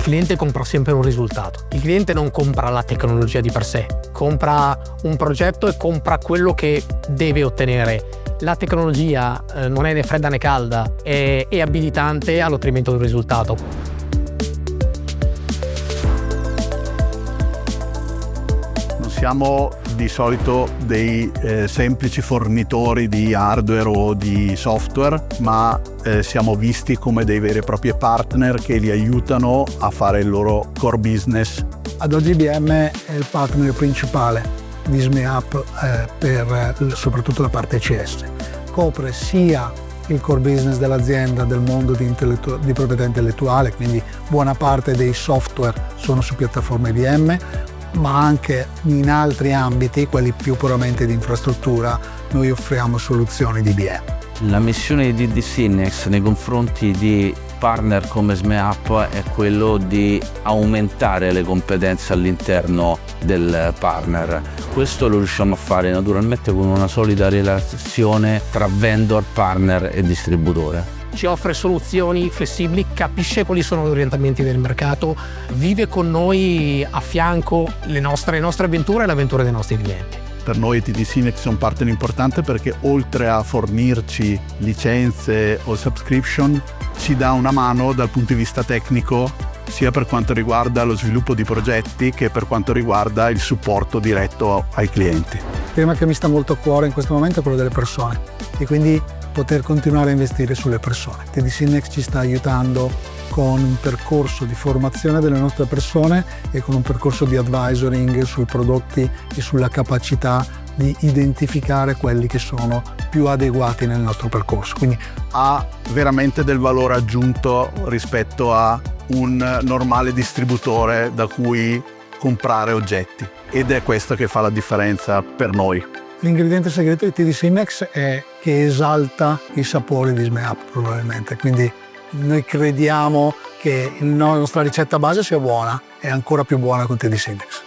cliente compra sempre un risultato. Il cliente non compra la tecnologia di per sé, compra un progetto e compra quello che deve ottenere. La tecnologia non è né fredda né calda, è abilitante all'ottenimento del risultato. Non siamo di solito dei semplici fornitori di hardware o di software, ma siamo visti come dei veri e propri partner che li aiutano a fare il loro core business. Ad oggi IBM è il partner principale di SMEAP soprattutto la parte CS. Copre sia il core business dell'azienda del mondo di proprietà intellettuale, quindi buona parte dei software sono su piattaforme IBM, ma anche in altri ambiti, quelli più puramente di infrastruttura, noi offriamo soluzioni di IBM. La missione di DD SYNNEX nei confronti di partner come SMEAP è quello di aumentare le competenze all'interno del partner. Questo lo riusciamo a fare naturalmente con una solida relazione tra vendor, partner e distributore. Ci offre soluzioni flessibili, capisce quali sono gli orientamenti del mercato, vive con noi a fianco le nostre avventure e le avventure dei nostri clienti. Per noi TD SYNNEX è un partner importante perché oltre a fornirci licenze o subscription ci dà una mano dal punto di vista tecnico, sia per quanto riguarda lo sviluppo di progetti che per quanto riguarda il supporto diretto ai clienti. Il tema che mi sta molto a cuore in questo momento è quello delle persone e quindi poter continuare a investire sulle persone. TD SYNNEX ci sta aiutando con un percorso di formazione delle nostre persone e con un percorso di advisoring sui prodotti e sulla capacità di identificare quelli che sono più adeguati nel nostro percorso. Quindi ha veramente del valore aggiunto rispetto a un normale distributore da cui comprare oggetti, ed è questo che fa la differenza per noi. L'ingrediente segreto di TD SYNNEX è che esalta i sapori di SMEAP probabilmente, quindi noi crediamo che la nostra ricetta base sia buona e ancora più buona con TD SYNNEX.